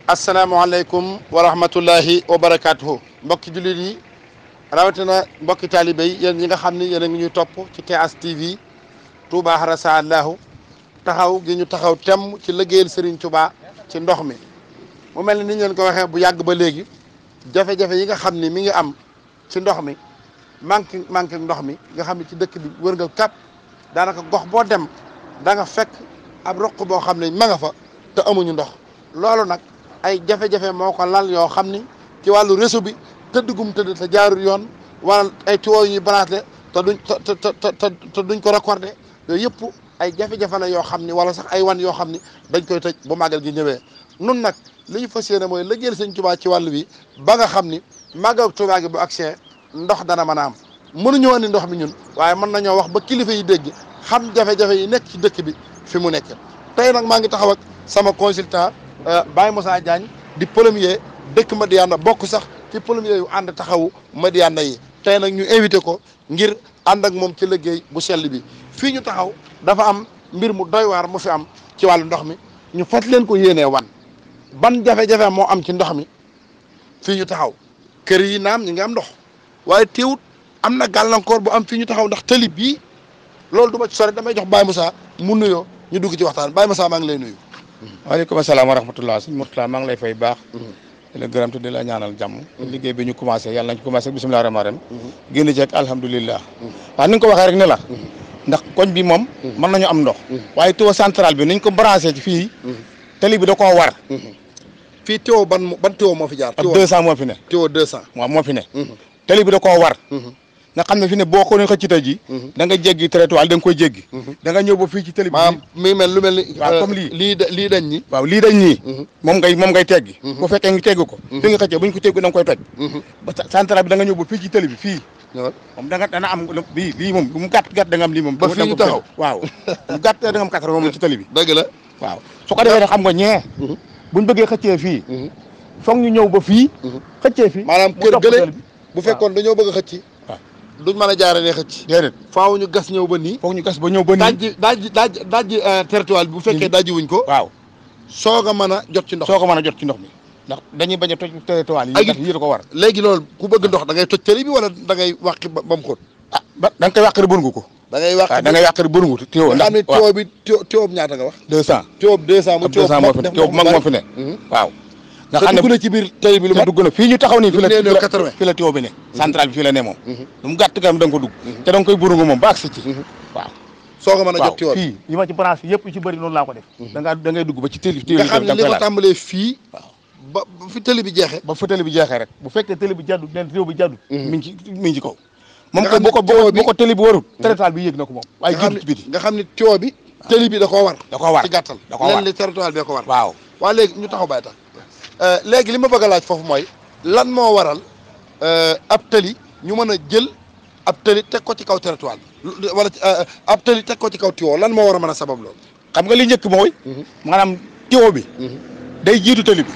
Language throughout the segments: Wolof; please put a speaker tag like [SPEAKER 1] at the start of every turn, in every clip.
[SPEAKER 1] asalaamaaleykum wa rahmatullahi wa barakaatuhu mbokki jullit yi rawatina mbokki taalibe yi yéen ñi nga xam ni yéen a ngi ñuy topp ci TH TV Touba Harasa Allahu taxaw gi ñu taxaw temm ci liggéeyal Serigne Touba ci ndox mi mu mel ni leen ko waxee bu yàgg ba léegi jafe-jafe yi nga xam ni mi ngi am ci ndox mi manque ndox mi nga xam ne ci dëkk bi wërngal kap daanaka gox boo dem da nga fekk ab roq boo xam ne ma nga fa te amuñu ndox loolu nag ay jafe-jafe moo ko lal yoo xam ni ci wàllu réseau bi tëddugum tëdd te jaarul yoon wala ay tuyaux yu ñuy branché te duñ ko raccordé yooyu yëpp ay jafe-jafe la yoo xam ni wala sax ay wan yoo xam ni dañ koy tëj bu màggal gi ñëwee nun nag li ñu fas yéene mooy liggéeyal Sëñ Tuubaa ci wàllu bi ba nga xam ni màggal Tuubaa gi bu accès ndox dana mën a am mënuñoo andi ndox mi ñun waaye mën nañoo wax ba kilifa yi dégg xam jafe-jafe yi nekk ci dëkk bi fi mu nekk tey nag maa ngi taxaw ak sama consultant Baye Moussa Diagne di premier dëkk Madiyana bokk sax ci premier yu ànd taxawu Madiyana yi tey nag ñu invité ko ngir ànd ak moom ci liggéey bu sell bi fii ñu taxaw dafa am mbir mu doy waar mu fi am ci wàllu ndox mi ñu fat leen ko yéenee wan ban jafe-jafe moo am ci ndox mi fii ñu taxaw kër yi naam ñi ngi am ndox waaye teewut am na gàllankoor bu am fii ñu taxaw ndax tëli bii loolu du ma ci sore damay jox Baye Moussa mu nuyoo ñu dugg ci waxtaan Baye Moussa maa ngi lay nuyu.
[SPEAKER 2] waaleykum salaam wa rahmatulah sëñ Mourtala maa ngi lay fay baax. di la gërëm te di la ñaanal jàmm. liggéey bi ñu commencé yàlla nañ commencé ak bisimilah rahmaani rahiim. génn ci ak alhamdulilah. waaw ni nga ko waxee rek ne la. ndax koñ bi moom. mën nañu am ndox. waaye tuyau central bi niñ ko branché ci fii. tali bi da koo war.
[SPEAKER 1] fii tuyau ban tuyau moo fi jaar.
[SPEAKER 2] tuyau 200 moo fi ne.
[SPEAKER 1] tuyau 200.
[SPEAKER 2] waaw moo fi ne. tali bi da koo war. nga xam ne fi ne boo ko xëcc tey ji da nga jéggi trottoir da nga koy jéggi. da nga ñëw ba fii ci tali bi.
[SPEAKER 1] maanaam mi mel lu mel ni.
[SPEAKER 2] waaw comme
[SPEAKER 1] lii dañ ñi.
[SPEAKER 2] waaw lii dañ ñii. moom ngay teggi. bu fekkee ngi tegg ko. fi nga xëccee bu ñu ko teggu da nga koy toj. ba central bi da nga ñëw ba fii ci tali bi fii. moom dana am lii moom bu mu gàtt da nga am lii moom.
[SPEAKER 1] ba fii ñu taxaw
[SPEAKER 2] waaw mu gàtt da nga am 80 moom ci tali bi.
[SPEAKER 1] dëgg la
[SPEAKER 2] waaw su ko defee xam nga ñee. buñ bëggee xëccee fii. foog ñu ñëw ba fii. xëccee fii
[SPEAKER 1] maanaam kër gële bu fekkoon dañoo bëgg a xëcc duñ mën a jaarale xëcc.
[SPEAKER 2] déedéet
[SPEAKER 1] faaw ñu gas ñëw ba nii.
[SPEAKER 2] foog ñu gas ba ñëw ba nii.
[SPEAKER 1] dajji territoire bi bu fekkee dajji wuñ ko.
[SPEAKER 2] waaw
[SPEAKER 1] soog a mën a jot ci ndox.
[SPEAKER 2] soog a mën a jot ci ndox mi ndax dañuy bañ a toj territoire yi. yi da ko war.
[SPEAKER 1] léegi loolu ku bëgg ndox da ngay toj tëli bi wala da ngay wàqi ba mu xóot.
[SPEAKER 2] ah ba da nga koy wàqari bërngu ko.
[SPEAKER 1] da ngay wàqi
[SPEAKER 2] da ngay wàqari bërngu tuyau.
[SPEAKER 1] ndax am tuyau bi tuyau ñaata nga wax.
[SPEAKER 2] 200.
[SPEAKER 1] tuyau 200 mu tuyau
[SPEAKER 2] mag moo fi ne. waaw.
[SPEAKER 1] nga xam ne dugg na ci biir tali bi lu mat
[SPEAKER 2] dugg na fii ñu taxaw nii
[SPEAKER 1] fii
[SPEAKER 2] la tuyau bi ne central bi fii la ne moom lu mu gàtt gam da nga ko dugg te da nga koy burungu moom ba agsi ci waaw
[SPEAKER 1] soo ko mën a jot tuyau
[SPEAKER 2] fii yi ma ci branche yëpp yu ci bëri noonu laa ko def da ngay dugg ba ci tëli
[SPEAKER 1] nga xam ne li ko tàmbalee fii
[SPEAKER 2] waaw
[SPEAKER 1] ba fi tëli bi jeexee
[SPEAKER 2] ba fa tëli bi jeexee rek bu fekkee tëli bi jàddu nen tuyau bi jàddu mi ngi ci kaw moom ko bu ko tëli bi warul territoire bi yéeg na ko moom waaye génn ci biti
[SPEAKER 1] nga xam ne tuyau bi tëli bi da koo war ci gàttal
[SPEAKER 2] da koo war
[SPEAKER 1] leen li territoire bi da ko war
[SPEAKER 2] waaw
[SPEAKER 1] waaw léegi ñu taxaw bàyyi tax léegi li ma bëgg a laaj foofu mooy lan moo waral ab tëli ñu mën a jël ab tëli teg ko ci kaw territoire bi wala ab tëli teg ko ci kaw tuyau lan moo war a mën a sabab loolu.
[SPEAKER 2] xam nga li njëkk mooy. maanaam tuyau bi. day jiitu tëli bi.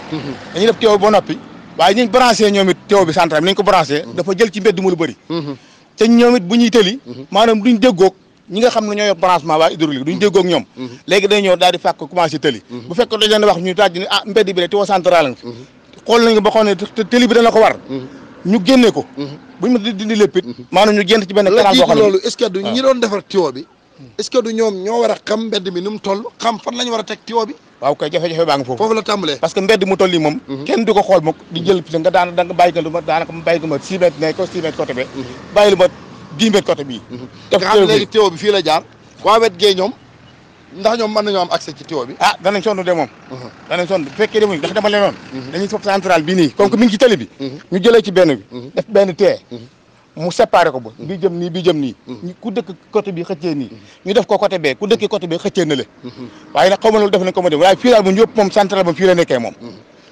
[SPEAKER 2] dañuy def tuyau bi ba noppi. waaye ñu branché ñoom it tuyau bi central bi ni ñu ko branché. dafa jël ci mbedd mu lu bëri. te ñoom it bu ñuy tëli. maanaam duñ déggoog ñi nga xam ne ñoo yor branchement waa hydraulique duñ déggoog ñoom. léegi day ñëw daal di fàkk commencé tëli. bu fekkee dañ leen wax ñu tàjj ne ah mbedd bi de tuyau central la xool nañ ko ba xool ne tëli bi dana ko war. ñu génne ko. buñ ma dindi lépp it. maanaam ñu génn ci benn canal boo xam ne
[SPEAKER 1] loolu est-ce que du ñi doon defar tuyau bi. est-ce que du ñoom ñoo war a xam mbedd mi ni mu toll xam fan la ñu war a teg tuyau bi.
[SPEAKER 2] waaw kay jafe-jafe baa ngi foofu
[SPEAKER 1] la tàmbalee.
[SPEAKER 2] parce que mbedd mu toll nii moom. kenn du ko xool moom di jël nga da nga bàyyi ko lu ma daanaka ma bàyyi ko ma 6 mètres ne ko 6 mètres côté bi. bàyyi lu ma 10 mètres côté bii.
[SPEAKER 1] nga xam ne léegi tuyau bi fii la jaar. waa wet gee ñoom ndax ñoom mën nañoo am accès ci tuyau bi.
[SPEAKER 2] ah danañ sonn de moom. danañ sonn bu fekkee demuñ ndax dama leen noonu. dañuy sopp central bii nii comme que mi ngi ci tali bi. ñu jëlee ci benn bi. def benn tee. mu séparé ko ba. bii jëm nii bii jëm nii. ku dëkk côté bi xëccee nii. ñu def ko côté bee ku dëkkee côté bee xëccee na le. waaye nag xaw ma loolu def nañ ko ma dem waaye fii daal moom yëpp moom central ba fii la nekkee moom.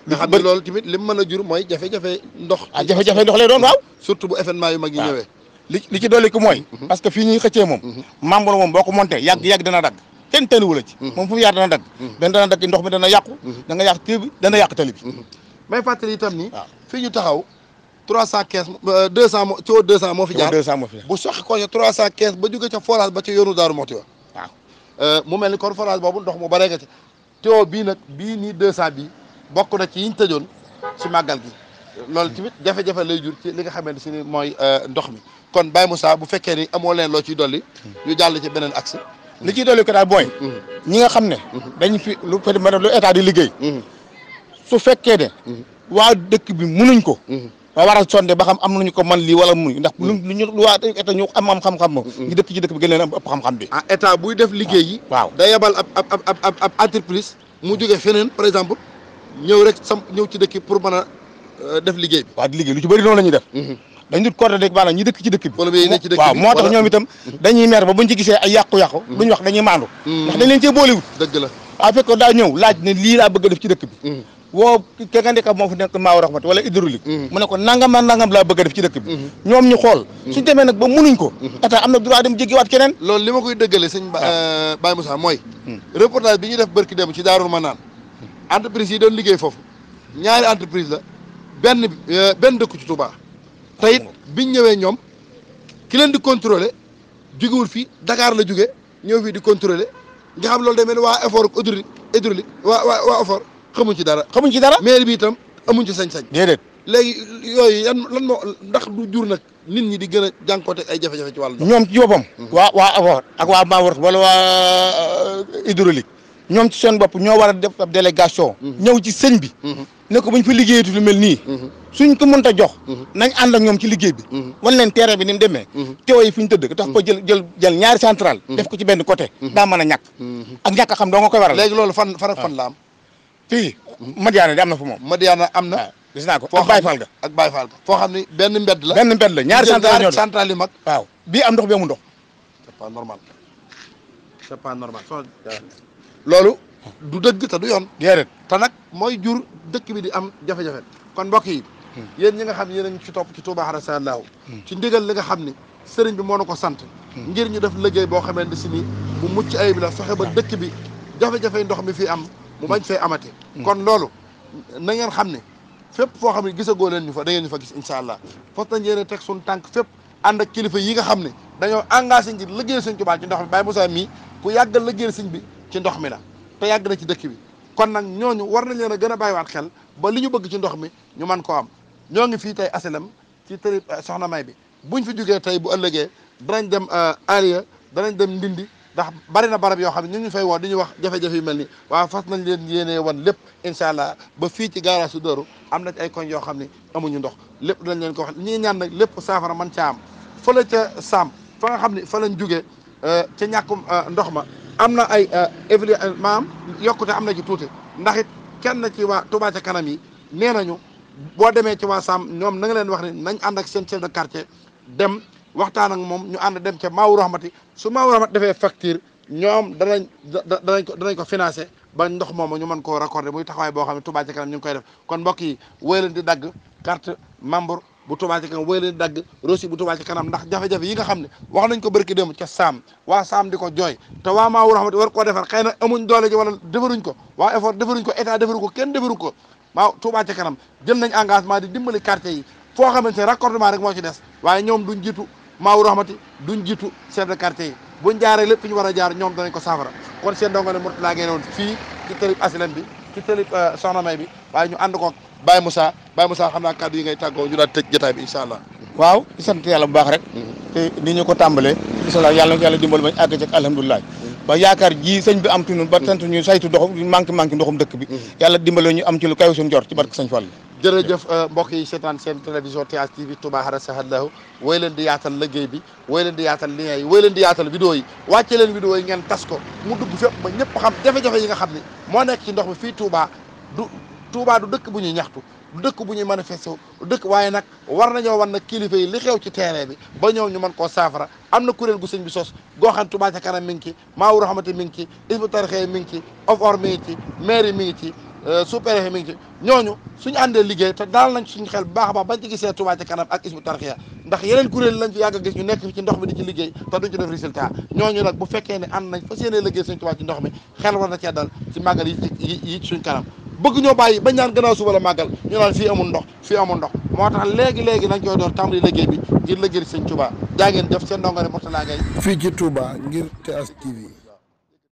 [SPEAKER 1] nga xam ne loolu tamit li mu mën a jur mooy jafe-jafe ndox.
[SPEAKER 2] ah jafe-jafe ndox lay doon waaw.
[SPEAKER 1] surtout bu événement yu mag yi ñëwee.
[SPEAKER 2] li ci dolli ko mooy. parce que fii ñuy xëccee moom. membre moom boo ko monté yàgg dana dagg. kenn tënuwu la ci. moom fu mu yaar dana dagg. benn dana dagg ndox mi dana yàqu. da nga yàq téye bi dana yàq tali bi.
[SPEAKER 1] may fàttali itam ni. fii ñu taxaw 315 200 moo tuyau 200 moo fi jaar.
[SPEAKER 2] 200 moo fi jaar
[SPEAKER 1] bu soxla ko 315 ba jóge ca forage ba ca yoonu Daaru Moxti wa.
[SPEAKER 2] waaw
[SPEAKER 1] mu mel ni kon forage boobu ndox mu baree nga ci tuyau bii nag bii nii 200 bii bokk na ci yiñ tëjoon ci màggal gi loolu tamit jafe-jafe lay jur ci li nga xamante si ni mooy ndox mi kon Baye Moussa bu fekkee ni amoo leen loo ciy dolli ñu jàll ci beneen axe
[SPEAKER 2] li ciy dolli ko daal booy ñi nga xam ne dañ fi lu état di liggéey su fekkee ne waa dëkk bi munuñ ko waa war a sonde ba xam am nañu ko man lii wala munuñ ndax lu waa état ñu am xam-xam moom ñu dëkk ci dëkk bi gën leen am ëpp xam-xam bi
[SPEAKER 1] état buy def liggéey yi
[SPEAKER 2] waaw
[SPEAKER 1] day yebal ab entreprise mu jóge feneen par exemple ñëw rek ñëw ci dëkk pour mën a def liggéey bi
[SPEAKER 2] waaw di liggéey lu ci bëri noonu la ñuy def dañ dut coordonné rek maanaam ñi dëkk ci dëkk bi waaw moo tax ñoom itam dañuy mer ba buñ ci gisee ay yàqu-yàqu duñ wax dañuy maandu ndax dañ leen cee boolewut
[SPEAKER 1] dëgg la
[SPEAKER 2] waaw fekk daa ñëw laaj ne lii laa bëgg a def ci dëkk bi woo ke nga ndeka moo fa nekk maaw raxmat wala hydraulique mu ne ko nangam ak nangam laa bëgg a def ci dëkk bi ñoom ñu xool suñ demee nag ba munuñ ko état am na droit dem jéggiwaat keneen
[SPEAKER 1] loolu li ma koy dëggale sëñ Baye Moussa mooy reportage bi ñuy def barki dem ci Daarul Manaan entreprise yi doon liggéey foofu ñaari entreprise la benn dëkku ci Touba te it biñ ñëwee ñoom ki leen di contrôler jógewul fii Dakar la jóge ñëw fii di contrôler nga xam loolu day mel ni waa effort hydraulique waa effort xamuñ ci dara maire bi itam amuñ ci sañ-sañ
[SPEAKER 2] déedéet
[SPEAKER 1] léegi yooyu lan moo ndax du jur nag nit ñi di gën a jànkoonte ay jafe-jafe ci wàllu ndox
[SPEAKER 2] ñoom ci boppam waa effort ak waa Mawar wala waa hydraulique ñoom ci seen bopp ñoo war a def ab délégation ñëw ci sëñ bi ne ko buñ fi liggéeyatu lu mel nii suñ ko mënta jox nañ ànd ak ñoom ci liggéey bi wan leen terrain bi ni mu demee teew yi fi ñu tëdd tax ko jël ñaari central def ko ci benn côté daa mën a ñàkk ak ñàkk a xam doo nga koy waral
[SPEAKER 1] léegi loolu fan la am
[SPEAKER 2] fii Madiana di am na fa moom
[SPEAKER 1] Madiana am na
[SPEAKER 2] gis naa ko ak Baye Fall ga
[SPEAKER 1] foo xam ni benn mbedd la
[SPEAKER 2] ñaari
[SPEAKER 1] central yu mag
[SPEAKER 2] waaw bii am ndox bi amul ndox
[SPEAKER 1] c'est pas normal loolu du dëgg te du yoon
[SPEAKER 2] déedéet
[SPEAKER 1] te nag mooy jur dëkk bi di am jafe-jafe kon mbokk yi yéen ñi nga xam yéen a ngi ci topp ci Touba Arasalaou ci ndigal li nga xam ni sëriñ bi moo na ko sant ngir ñu def liggéey boo xamante si ni bu mucc ayib la fexe ba dëkk bi jafe-jafe ndox mi fii am mu bañ fee amati kon loolu na ngeen xam ne fépp foo xam ne gisagoo leen ñu fa da ngeen ñu fa gis incha allah fos nañ yéene teg suñu tànk fépp ànd ak kilifa yi nga xam ne dañoo engagé ngir liggéey sëñ Touba ci ndox mi Baye Moussa mii ku yàggal liggéeyal sëñ bi ci ndox mi la te yàgg na ci dëkk bi kon nag ñooñu war nañ leen a gën a bàyyiwaat xel ba li ñu bëgg ci ndox mi ñu mën koo am ñoo ngi fii tey asalam ci tëri soxna may bi buñ fi jógee tey bu ëllëgee danañ dem Aliya danañ dem Ndindi ndax bari na barab yoo xam ne ñu ngi fay woo di ñu wax jafe-jafe yu mel ni waaw fas nañ leen yéenee wan lépp incha allah ba fii ci garage su Dóoru am na ci ay koñ yoo xam ne amuñu ndox lépp dañ leen ko wax ñii ñaan nag lépp saafara man caa am fële ca Saam fa nga xam ne fa lañ jógee ca ñàkkum ndox ma am na ay maam yokkute am na ci tuuti ndax it kenn ci waa Touba ca kanam yi nee nañu boo demee ci waa Sam ñoom na nga leen wax ni nañ ànd ak seen chef de quartier dem waxtaan ak moom ñu ànd dem ca Maawu Rahmati su Maawu Rahmati defee facture ñoom danañ ko financé ba ndox moomu ñu mën koo raccordé muy taxawaay boo xam ne Touba ca kanam ñu ngi koy def kon mbokk yi wéy leen di dagg carte membre bu Touba ca kanam wéy leen di dagg rosi bu Touba ca kanam ndax jafe-jafe yi nga xam ne wax nañ ko barki dem ca Sam waa Sam di ko jooy te waa Maawu Rahmati war koo defar xëy na amuñ doole ji wala defaruñ ko waa effort defaruñ ko état defaru ko kenn defaru ko waaw Touba ca kanam jël nañ engagement di dimbali quartier yi foo xamante ne raccordement rek moo ci des waaye ñoom duñ jiitu Maawu Rahmati duñ jiitu chef de quartier yi buñ jaaree lépp fi ñu war a jaar ñoom danañ ko saafara kon seen dongo ne Mourtala ngeen woon fii ci tërib asilem bi ci tërib soxna may bi waaye ñu ànd ko Baye Moussa xam naa kàddu yi ngay tàggoo ñu daal tëj jotaay bi incha allah
[SPEAKER 2] waaw di sant yàlla bu baax rek te ni ñu ko tàmbalee bisimilah yàlla na ko yàlla dimbal bañ àgg ci alhamdulilah ba yaakaar ji sëñ bi am tunu ba sant ñu saytu ndox manqué ndoxum dëkk bi yàlla dimbale ñu am ci lu kaw suñu jor ci barke sëñ Fall
[SPEAKER 1] jërëjëf mbokk yi seetaan seen télévision TH TV Touba Arasalaou woy leen di yaatal liggéey bi woy leen di yaatal lien yi woy leen di yaatal vidéo yi wàcce leen vidéo yi ngeen tas ko mu dugg fépp ba ñëpp xam jafe-jafe yi nga xam ne moo nekk ci ndox mi fii Touba du dëkk bu ñuy ñaxtu du dëkk bu ñuy manifesté du dëkk waaye nag war nañoo wan nag kilifa yi li xew ci terrain bi ba ñëw ñu mën koo saafara am na kuréel gu sëñ bi sos goo xam Touba ca kanam mi ngi ci Maawu Rahmati mi ngi ci Hizbut Tarqiyyah mi ngi ci OFOR mi ngi ci mairie mi ngi ci sous-préfet mi ngi ci ñooñu suñu àndee liggéey te daal nañ suñu xel bu baax a baax bañ ci gisee Touba ca kanam ak Hizbut Tarqiyyah ndax yeneen kuréel lañ fi yàgg a gis ñu nekk fi ci ndox mi di ci liggéey te duñ ci def résultat ñooñu nag bu fekkee ne ànd nañ fas yéenee liggéey suñu Touba ci ndox mi xel war na cee dal ci màggal yi suñ kanam bëgg ñoo bàyyi bañ naan gannaaw suba la màggal ñu naan fii amul ndox moo tax léegi nañ koy door tàmbali liggéey bi ngir liggéey sëñ Touba jaa ngeen def seen ndongo ne Mourtala Gaye
[SPEAKER 3] fii ci Touba ngir TH TV